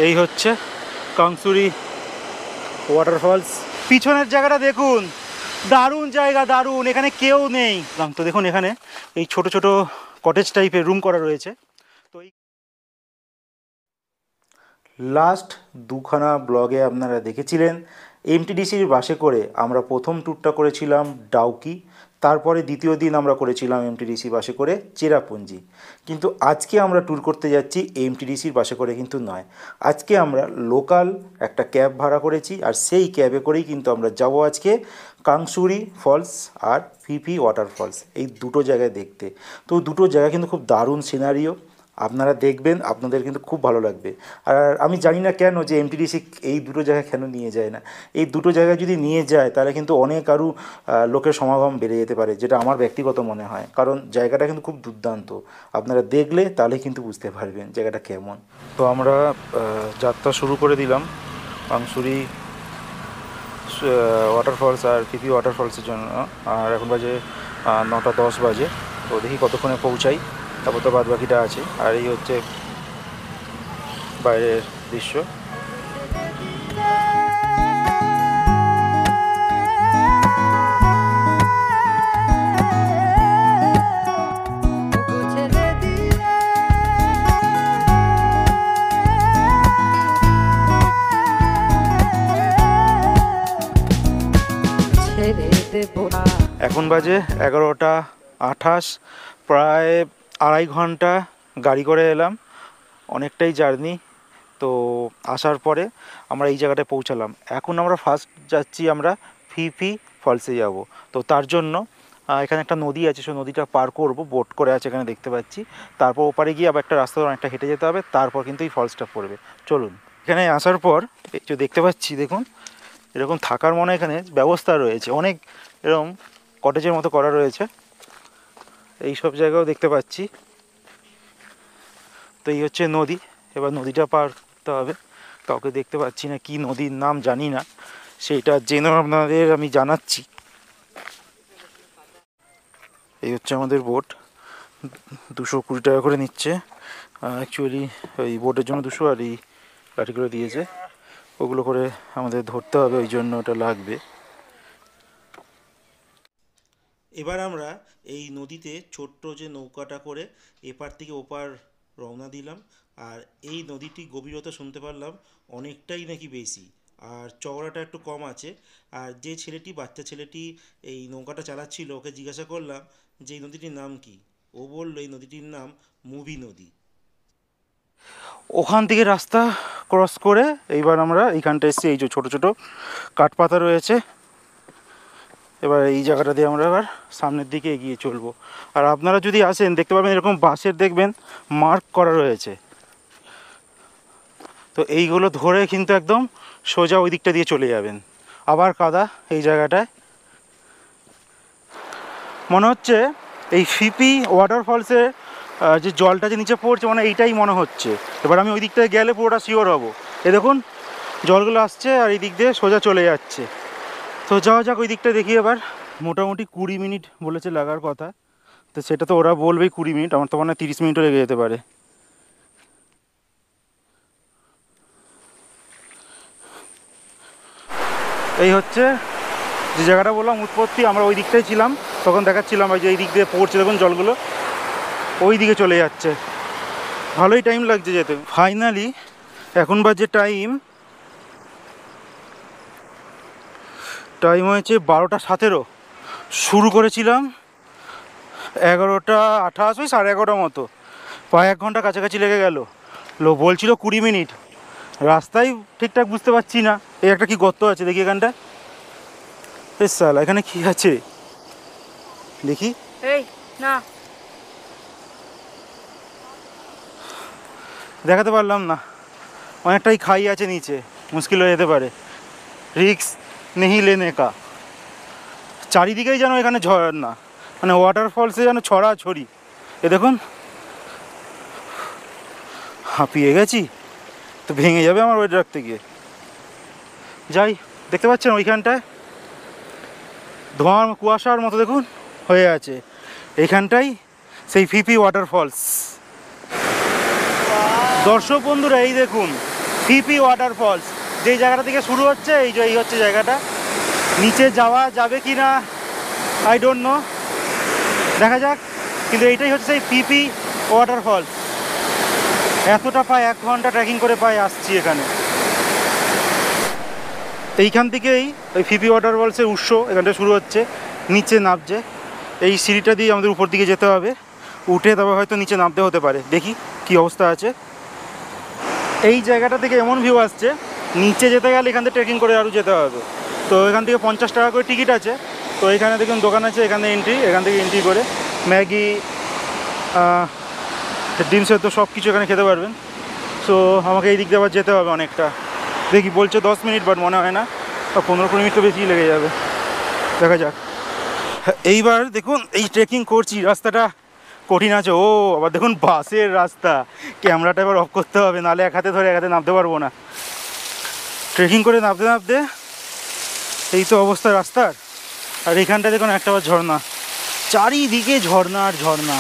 এই হচ্ছে কাংসুরি ওয়াটারফলস। পিছনের জায়গাটা দেখুন, দারুণ জায়গা, দারুণ। এখানে কেউ নেই তো দেখুন, এখানে এই ছোট ছোট কটেজ টাইপের রুম করা রয়েছে। তো এই লাস্ট দুখানা ব্লগে আপনারা দেখেছিলেন এমটিডিসির বাসে করে আমরা প্রথম ট্যুরটা করেছিলাম ডাউকি, তারপরে দ্বিতীয় দিন আমরা করেছিলাম এমটিডিসি বাসে করে চেরাপুঞ্জি। কিন্তু আজকে আমরা ট্যুর করতে যাচ্ছি এমটিডিসির বাসে করে কিন্তু নয়, আজকে আমরা লোকাল একটা ক্যাব ভাড়া করেছি, আর সেই ক্যাবে করেই কিন্তু আমরা যাব আজকে কাংসুরি ফলস আর ফিফি ওয়াটারফলস, এই দুটো জায়গায় দেখতে। তো দুটো জায়গা কিন্তু খুব দারুণ সিনারিও, আপনারা দেখবেন, আপনাদের কিন্তু খুব ভালো লাগবে। আর আমি জানি না কেন যে এমটিডিসি এই দুটো জায়গায় কেন নিয়ে যায় না। এই দুটো জায়গায় যদি নিয়ে যায় তাহলে কিন্তু অনেক আরও লোকের সমাগম বেড়ে যেতে পারে, যেটা আমার ব্যক্তিগত মনে হয়, কারণ জায়গাটা কিন্তু খুব দুর্দান্ত। আপনারা দেখলে তাহলে কিন্তু বুঝতে পারবেন জায়গাটা কেমন। তো আমরা যাত্রা শুরু করে দিলাম কাংসুরি ওয়াটারফলস আর ফিফি ওয়াটারফলসের জন্য। আর এখন বাজে 9:10 বাজে। তো দেখি কতক্ষণে পৌঁছাই, তারপর তো বাদ বাকিটা আছে। আর এই হচ্ছে বাইরের দৃশ্য। এখন বাজে 11:28, প্রায় 2.5 ঘন্টা গাড়ি করে এলাম, অনেকটাই জার্নি। তো আসার পরে আমরা এই জায়গাটায় পৌঁছালাম। এখন আমরা ফার্স্ট যাচ্ছি, আমরা ফিফি ফলসে যাব। তো তার জন্য এখানে একটা নদী আছে, সেই নদীটা পার করব, বোট করে আছে এখানে দেখতে পাচ্ছি। তারপর ওপারে গিয়ে আবার একটা রাস্তা অনেকটা হেঁটে যেতে হবে, তারপর কিন্তু এই ফলসটা পড়বে। চলুন। এখানে আসার পর একটু দেখতে পাচ্ছি, দেখুন এরকম থাকার মনে এখানে ব্যবস্থা রয়েছে, অনেক এরকম কটেজের মতো করা রয়েছে, এই সব জায়গাও দেখতে পাচ্ছি। তো এই হচ্ছে নদী, এবার নদীটা পার করতে হবে। কাউকে দেখতে পাচ্ছি না, কি নদীর নাম জানি না, সেইটা জেনে আপনাদের আমি জানাচ্ছি। এই হচ্ছে আমাদের বোট, 220 টাকা করে নিচ্ছে। অ্যাকচুয়ালি ওই বোটের জন্য 200, আর এই লাঠি করে দিয়েছে, ওগুলো করে আমাদের ধরতে হবে, ওই জন্য ওটা লাগবে। এবার আমরা এই নদীতে ছোট্ট যে নৌকাটা করে এপার থেকে ওপার রওনা দিলাম। আর এই নদীটি গভীরতা শুনতে পারলাম অনেকটাই নাকি বেশি, আর চওড়াটা একটু কম আছে। আর যে ছেলেটি, বাচ্চা ছেলেটি এই নৌকাটা চালাচ্ছিল, ওকে জিজ্ঞাসা করলাম যে এই নদীটির নাম কি। ও বলল এই নদীটির নাম মুভি নদী। ওখান থেকে রাস্তা ক্রস করে এইবার আমরা এইখানটা এসেছি, এই যে ছোটো ছোটো কাঠপাতা রয়েছে। এবার এই জায়গাটা দিয়ে আমরা এবার সামনের দিকে এগিয়ে চলবো। আর আপনারা যদি আসেন দেখতে পাবেন এরকম বাঁশের দেখবেন মার্ক করা রয়েছে, তো এইগুলো ধরে কিন্তু একদম সোজা ওই দিকটা দিয়ে চলে যাবেন। আবার কাদা এই জায়গাটায়, মনে হচ্ছে এই ফিফি ওয়াটারফলসে যে জলটা যে নিচে পড়ছে, মানে এইটাই মনে হচ্ছে। এবার আমি ওই দিকটায় গেলে পুরোটা শিওর হব। এ দেখুন জলগুলো আসছে আর এই দিক দিয়ে সোজা চলে যাচ্ছে। তো যাওয়া যাক ওই দিকটা দেখি। এবার মোটামুটি 20 মিনিট বলেছে লাগার কথা, তো সেটা তো ওরা বলবেই 20 মিনিট, আমার তো মনে হয় 30 মিনিটও লেগে যেতে পারে। এই হচ্ছে যে জায়গাটা বললাম উৎপত্তি, আমরা ওই দিকটাই ছিলাম, তখন দেখাচ্ছিলাম ওই যে এই দিক দিয়ে পড়ছে দেখুন জলগুলো, ওই দিকে চলে যাচ্ছে। ভালোই টাইম লাগছে যেতে। ফাইনালি এখন বাজে টাইম হয়েছে 12:17। শুরু করেছিলাম 11:28, ওই 11:30 মতো, প্রায় 1 ঘন্টা কাছাকাছি লেগে গেল। বলছিল 20 মিনিট, রাস্তায় ঠিকঠাক বুঝতে পারছি না। এই একটা কি গর্ত আছে দেখি এখানটা, বেশ সালা এখানে কি আছে দেখি। এই না, দেখাতে পারলাম না, অনেকটাই খাই আছে নিচে, মুশকিল হয়ে যেতে পারে। রিক্স নেহি লেনে কা। চারিদিকেই যেন এখানে ঝর্ণা, মানে ওয়াটারফলসে যেন ছড়াছড়ি। এ দেখুন হাঁপিয়ে গেছি, তো ভেঙে যাবে আমার ওয়েট রাখতে গিয়ে। যাই, দেখতে পাচ্ছেন ওইখানটায় ধোঁয়ার কুয়াশার মতো দেখুন হয়ে আছে, এইখানটাই সেই ফিফি ওয়াটারফলস। দর্শক বন্ধুরা এই দেখুন ফিপি ওয়াটারফলস, যেই জায়গাটা থেকে শুরু হচ্ছে এই হচ্ছে জায়গাটা। নিচে যাওয়া যাবে কি না আই ডোন্ট নো, দেখা যাক। কিন্তু এইটাই হচ্ছে সেই ফিপি ওয়াটারফলস। এতটা প্রায় 1 ঘন্টা ট্রেকিং করে প্রায় আসছি এখানে। এইখান থেকেই ওই ফিপি ওয়াটারফলসের উৎস এখানটা শুরু হচ্ছে, নিচে নামছে। এই সিঁড়িটা দিয়ে আমাদের উপর দিকে যেতে হবে, উঠে তবে হয়তো নিচে নামতে হতে পারে, দেখি কি অবস্থা আছে। এই জায়গাটা থেকে এমন ভিউ আসছে, নিচে যেতে গেলে এখান থেকে ট্রেকিং করে আরও যেতে হবে। তো এখান থেকে 50 টাকা করে টিকিট আছে। তো এখানে দেখুন দোকান আছে, এখানে এন্ট্রি, এখান থেকে এন্ট্রি করে ম্যাগি, ডিম সেদ্ধ সব কিছু এখানে খেতে পারবেন। সো আমাকে এই দিক দিয়ে আবার যেতে হবে অনেকটা, দেখি বলছে 10 মিনিট, বাট মনে হয় না, 15-20 মিনিট তো বেশি লেগে যাবে, দেখা যাক। এইবার দেখুন এই ট্রেকিং করছি, রাস্তাটা কঠিন আছে। ও আবার দেখুন বাসের রাস্তা, ক্যামেরাটা এবার অফ করতে হবে, নাহলে এক হাতে ধরে এক হাতে নামতে পারবো না। ট্রেকিং করে নামতে নামতে এই তো অবস্থা রাস্তার। আর এখানটা দেখুন একটা আবার ঝর্ণা, চারিদিকে ঝর্ণা আর ঝর্ণা,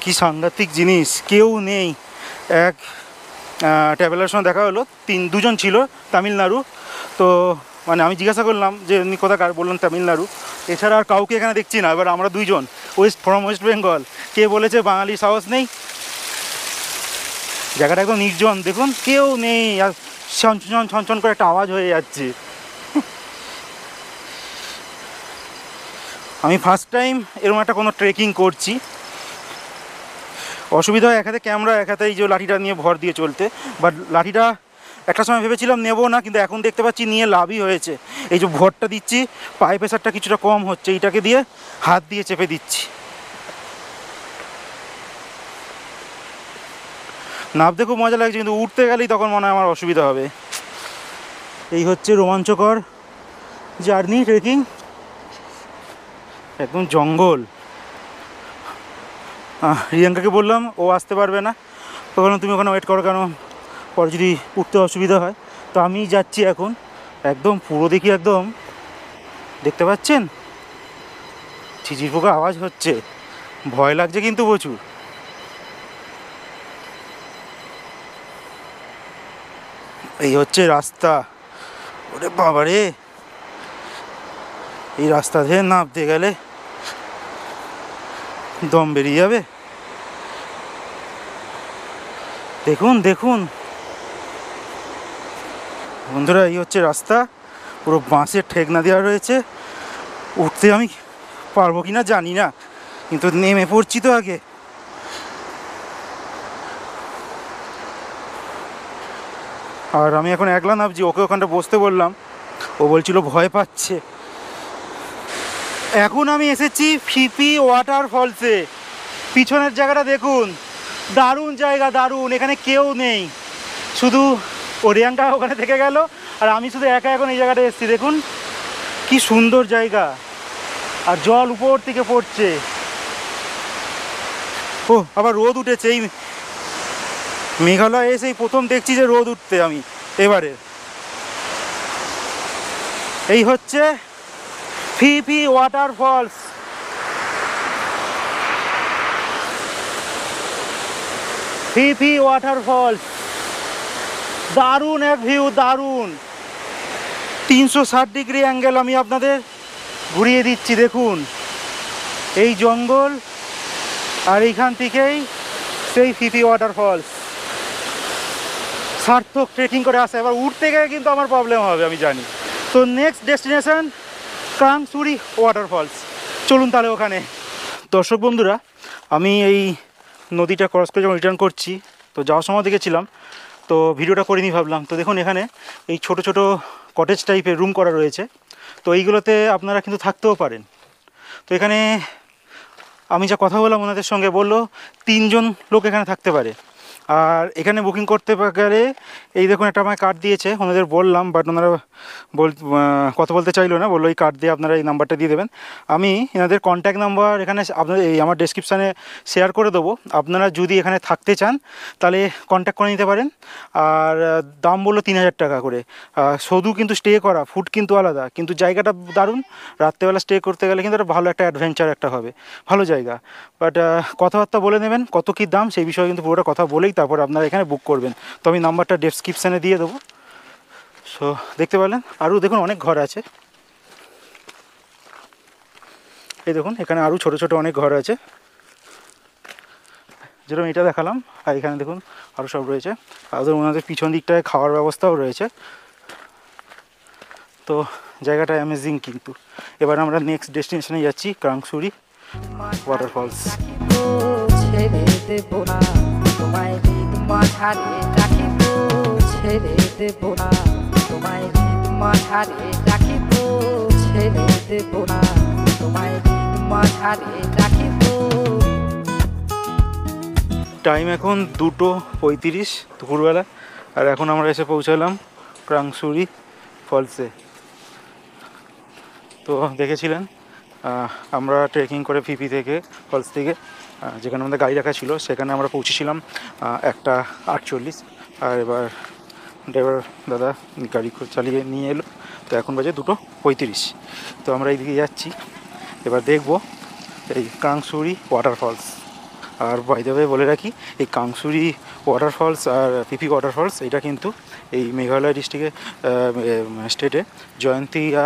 কি সাংঘাতিক জিনিস। কেউ নেই। এক ট্রাভেলার সঙ্গে দেখা হলো, দুজন ছিল তামিলনাড়ু। তো মানে আমি জিজ্ঞাসা করলাম যে এমনি কোথাকার, বললাম তামিলনাড়ু, এছাড়া আর কাউকে এখানে দেখছি না। এবার আমরা দুইজন ওয়েস্ট বেঙ্গল, কে বলেছে বাঙালির সাহস নেই। জায়গাটা একদম নির্জন, দেখুন কেউ নেই, আর ছন করে একটা আওয়াজ হয়ে যাচ্ছে। আমি ফার্স্ট টাইম এরকম একটা কোনো ট্রেকিং করছি। অসুবিধা হয় এক হাতে ক্যামেরা, এক হাতে এই যে লাঠিটা নিয়ে ভর দিয়ে চলতে। বাট লাঠিটা একটা সময় ভেবেছিলাম নেবো না, কিন্তু এখন দেখতে পাচ্ছি নিয়ে লাভই হয়েছে। এই যে ভরটা দিচ্ছি, পায়ে প্রেশারটা কিছুটা কম হচ্ছে, এইটাকে দিয়ে হাত দিয়ে চেপে দিচ্ছি। নামতে খুব মজা লাগছে, কিন্তু উঠতে গেলেই তখন মনে হয় আমার অসুবিধা হবে। এই হচ্ছে রোমাঞ্চকর জার্নি, ট্রেকিং, একদম জঙ্গল। রিয়াঙ্কাকে বললাম, ও আসতে পারবে না, তো বললাম তুমি ওখানে ওয়েট করো, কেন পরে যদি উঠতে অসুবিধা হয়। তো আমি যাচ্ছি এখন, একদম পুরো দেখি, একদম দেখতে পাচ্ছেন ঝিঝির পোকা আওয়াজ হচ্ছে, ভয় লাগছে কিন্তু প্রচুর। এই হচ্ছে রাস্তা, ওরে বাবারে, এই রাস্তা দিয়ে নামতে গেলে দম বেরিয়ে যাবে। দেখুন দেখুন বন্ধুরা, এই হচ্ছে রাস্তা, পুরো বাঁশের ঠেকনা দেওয়া রয়েছে। উঠতে আমি পারবো কি না জানি না, কিন্তু নেমে পড়ছি তো আগে। আর আমি এখন একলা নামছি, ওকে ওখানটা বসতে বললাম, ও বলছিল ভয় পাচ্ছে। এখন আমি এসেছি ফিপি ওয়াটারফলসে। পিছনের জায়গাটা দেখুন, দারুণ জায়গা, দারুণ। এখানে কেউ নেই, শুধু ওরিয়াঙ্কা ওখানে থেকে গেল, আর আমি শুধু একা এখন এই জায়গাটা এসেছি। দেখুন কি সুন্দর জায়গা, আর জল উপর থেকে পড়ছে। ও আবার রোদ উঠেছে, এই মেঘালয় এসেই প্রথম দেখছি যে রোদ উঠতে আমি এবারে। এই হচ্ছে ফিপি ওয়াটারফলস। ফিপি ওয়াটারফলস, দারুণ এক ভিউ, দারুণ। 360 ডিগ্রি অ্যাঙ্গেল আমি আপনাদের ঘুরিয়ে দিচ্ছি। দেখুন এই জঙ্গল, আর এইখান থেকেই সেই ফিপি ওয়াটারফলস। সার্থক ট্রেকিং করে আসে। এবার উঠতে গেলে কিন্তু আমার প্রবলেম হবে, আমি জানি। তো নেক্সট ডেস্টিনেশন কাংসুরি ওয়াটারফলস, চলুন তাহলে ওখানে। দর্শক বন্ধুরা, আমি এই নদীটা ক্রস করে যখন রিটার্ন করছি, তো যাওয়ার সময় দেখেছিলাম, তো ভিডিওটা করে নিই ভাবলাম। তো দেখুন এখানে এই ছোট ছোট কটেজ টাইপের রুম করা রয়েছে, তো এইগুলোতে আপনারা কিন্তু থাকতেও পারেন। তো এখানে আমি যা কথা বললাম ওনাদের সঙ্গে, বললো 3 জন লোক এখানে থাকতে পারে। আর এখানে বুকিং করতে গেলে এই দেখুন একটা আমায় কার্ড দিয়েছে, ওনাদের বললাম, বাট ওনারা কথা বলতে চাইলো না, বললো এই কার্ড দিয়ে আপনারা এই নাম্বারটা দিয়ে দেবেন। আমি এনাদের কন্ট্যাক্ট নাম্বার এখানে আপনাদের এই আমার ডেসক্রিপশানে শেয়ার করে দেবো। আপনারা যদি এখানে থাকতে চান তাহলে কন্ট্যাক্ট করে নিতে পারেন। আর দাম বললো 3000 টাকা করে, শুধু কিন্তু স্টে করা, ফুড কিন্তু আলাদা, কিন্তু জায়গাটা দারুণ। রাত্রেবেলা স্টে করতে গেলে কিন্তু একটা ভালো একটা অ্যাডভেঞ্চার একটা হবে, ভালো জায়গা। বাট কথাবার্তা বলে নেবেন কত কী দাম, সেই বিষয়ে কিন্তু পুরোটা কথা বলেই তারপর আপনারা এখানে বুক করবেন। তো আমি নাম্বারটা ডেসক্রিপশানে দিয়ে দেবো। সো দেখতে পেলেন আরও দেখুন অনেক ঘর আছে, এই দেখুন এখানে আরও ছোটো ছোটো অনেক ঘর আছে, যেরকম এটা দেখালাম। আর এখানে দেখুন আরও সব রয়েছে, আর ওনাদের পিছন দিকটায় খাওয়ার ব্যবস্থাও রয়েছে। তো জায়গাটা অ্যামেজিং। কিন্তু এবার আমরা নেক্সট ডেস্টিনেশনে যাচ্ছি, ক্রাংসুরি ওয়াটারফলস। টাইম এখন 2:35 দুপুরবেলা, আর এখন আমরা এসে পৌঁছালাম ক্রাংসুরি ফলসে। তো দেখেছিলেন আমরা ট্রেকিং করে ফিপি থেকে ফলস থেকে যেখানে আমাদের গাড়ি রাখা ছিল সেখানে আমরা পৌঁছেছিলাম 1:48। আর এবার ড্রাইভার দাদা গাড়ি চালিয়ে নিয়ে এলো, তো এখন বাজে 2:35। তো আমরা এইদিকে যাচ্ছি, এবার দেখব এই ক্রাংসুরি ওয়াটারফলস। আর বাই দ্য ওয়ে বলে রাখি, এই ক্রাংসুরি ওয়াটারফলস আর পিপি ওয়াটারফলস এটা কিন্তু এই মেঘালয় ডিস্ট্রিক্টে স্টেটে জয়ন্তিয়া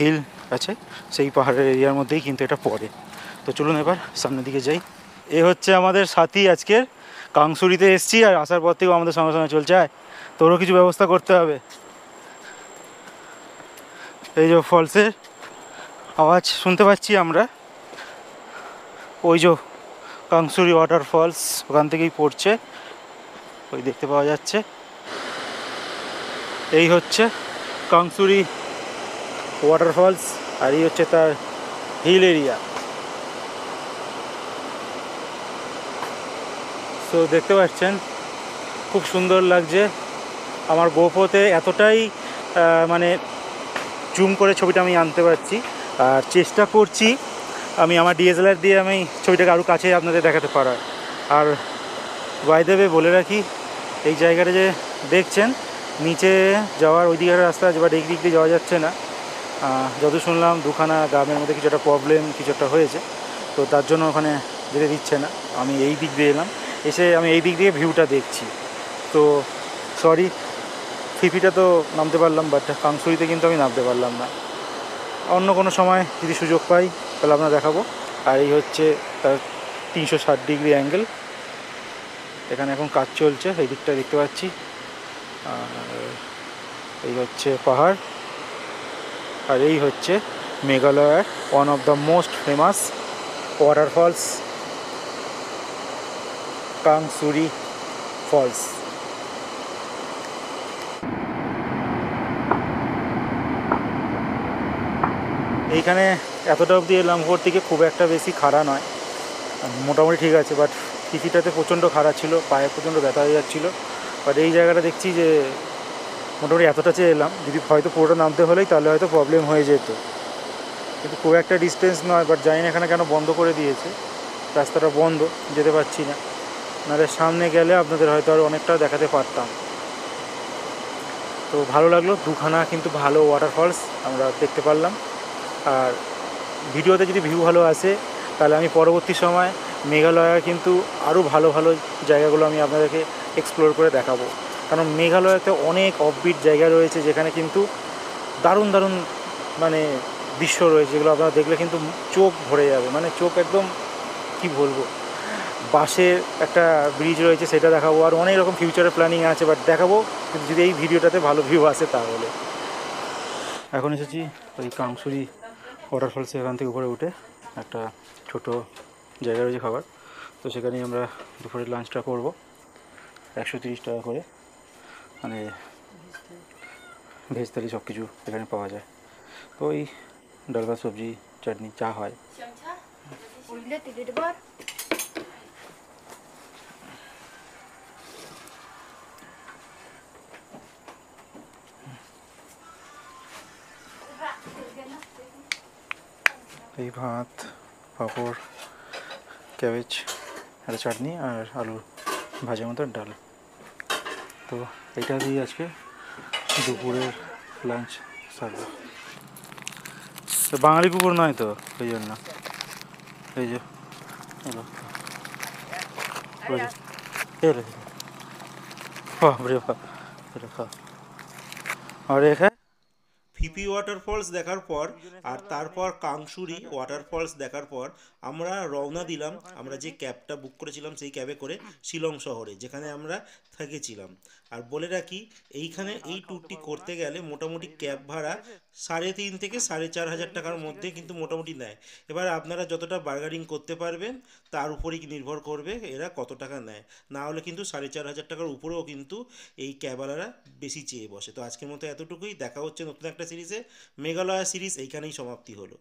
হিল আছে, সেই পাহাড়ের এরিয়ার মধ্যেই কিন্তু এটা পড়ে। তো চলুন এবার সামনের দিকে যাই। এ হচ্ছে আমাদের সাথী আজকের, ক্রাংসুরিতে এসছি আর আসার পর থেকেও আমাদের সঙ্গে সঙ্গে চলছে, তোরও কিছু ব্যবস্থা করতে হবে। এই যে ফলসের আওয়াজ শুনতে পাচ্ছি আমরা, ওই যে ক্রাংসুরি ওয়াটারফলস ওখান থেকেই পড়ছে, ওই দেখতে পাওয়া যাচ্ছে। এই হচ্ছে ক্রাংসুরি ওয়াটারফলস, আর এই হচ্ছে তার হিল এরিয়া। তো দেখতে পাচ্ছেন খুব সুন্দর লাগছে। আমার গোপ্রোতে এতটাই মানে জুম করে ছবিটা আমি আনতে পারছি, আর চেষ্টা করছি আমি আমার ডিএসএলআর দিয়ে আমি ছবিটাকে আরও কাছে আপনাদের দেখাতে পারার। আর বাই দ্য ওয়ে বলে রাখি, এই জায়গাটা যে দেখছেন নিচে যাওয়ার ওই দিকের রাস্তা আছে, বাট এই দিক দিয়ে যাওয়া যাচ্ছে না। যত শুনলাম দুখানা গ্রামের মধ্যে কিছু একটা প্রবলেম কিছু একটা হয়েছে, তো তার জন্য ওখানে যেতে দিচ্ছে না। আমি এই দিক দিয়ে এলাম, এসে আমি এই দিক দিয়ে ভিউটা দেখছি। তো সরি, ফিপিটা তো নামতে পারলাম, বাট ক্রাংসুরিতে কিন্তু আমি নামতে পারলাম না। অন্য কোনো সময় যদি সুযোগ পাই তাহলে আপনারা দেখাবো। আর এই হচ্ছে তার 360 ডিগ্রি অ্যাঙ্গেল। এখানে এখন কাজ চলছে, এই দিকটা দেখতে পাচ্ছি। আর এই হচ্ছে পাহাড়, আর এই হচ্ছে মেঘালয়ের one of the most famous waterfalls, Krangsuri falls. এইখানে এতটা অবধি এলাম উপর থেকে, খুব একটা বেশি খাড়া নয়, মোটামুটি ঠিক আছে। বাট পিচিটাতে প্রচণ্ড খাড়া ছিল, পায়ে প্রচণ্ড ব্যথা হয়ে যাচ্ছিলো। বাট এই জায়গাটা দেখছি যে মোটামুটি এতটা চেয়ে এলাম, যদি হয়তো পুরোটা নামতে হলেই তাহলে হয়তো প্রবলেম হয়ে যেত, কিন্তু খুব একটা ডিস্টেন্স নয়। বাট জানি না এখানে কেন বন্ধ করে দিয়েছে, রাস্তাটা বন্ধ, যেতে পারছি না। নাহলে সামনে গেলে আপনাদের হয়তো আরও অনেকটা দেখাতে পারতাম। তো ভালো লাগলো, দুখানা কিন্তু ভালো ওয়াটারফলস আমরা দেখতে পারলাম। আর ভিডিওতে যদি ভিউ ভালো আসে তাহলে আমি পরবর্তী সময় মেঘালয়ের কিন্তু আরও ভালো ভালো জায়গাগুলো আমি আপনাদেরকে এক্সপ্লোর করে দেখাবো। কারণ মেঘালয়তে অনেক অফবিট জায়গা রয়েছে যেখানে কিন্তু দারুণ দারুণ মানে দৃশ্য রয়েছে, যেগুলো আপনারা দেখলে কিন্তু চোখ ভরে যাবে, মানে চোখ একদম কি বলবো। বাসের একটা ব্রিজ রয়েছে, সেটা দেখাবো। আর অনেক রকম ফিউচারে প্ল্যানিং আছে, বাট দেখাবো কিন্তু যদি এই ভিডিওটাতে ভালো ভিউ আসে তাহলে। এখন এসেছি ওই ক্রাংসুরি ওয়াটারফলসে, এখান থেকে উপরে উঠে একটা ছোট জায়গা রয়েছে খাবার, তো সেখানেই আমরা দুপুরের লাঞ্চটা করব। 130 টাকা করে, মানে ভেজ থালি সব কিছু এখানে পাওয়া যায়। তো ওই ডাল ভাত সবজি চাটনি চা হয়। এই ভাত, পাঁপড়, ক্যাবেজ, একটা চাটনি আর আলু ভাজার মতো ডাল। তো এইটা দিয়ে আজকে দুপুরের লাঞ্চ সারব। বাঙালি কুকুর নয় তো, ওই জন্য। এই যে বাপরে বাপ, এটা খাও। আর এখানে ফিপি ওয়াটারফলস দেখার পর আর তারপর কাংসুরি ওয়াটারফলস দেখার পর আমরা রওনা দিলাম, আমরা যে ক্যাবটা বুক করেছিলাম সেই ক্যাবে করে শিলং শহরে, যেখানে আমরা থেকেছিলাম। আর বলে রাখি, এইখানে এই ট্যুরটি করতে গেলে মোটামুটি ক্যাব ভাড়া 3.5 থেকে 4.5 হাজার টাকার মধ্যে কিন্তু মোটামুটি নেয়। এবার আপনারা যতটা বার্গেনিং করতে পারবেন তার উপরেই নির্ভর করবে এরা কত টাকা নেয়। না হলে কিন্তু 4.5 হাজার টাকার উপরেও কিন্তু এই ক্যাবওয়ালারা বেশি চেয়ে বসে। তো আজকের মতো এতটুকুই, দেখা হচ্ছে নতুন একটা সিরিজে। মেঘালয়া সিরিজ এইখানেই সমাপ্তি হলো।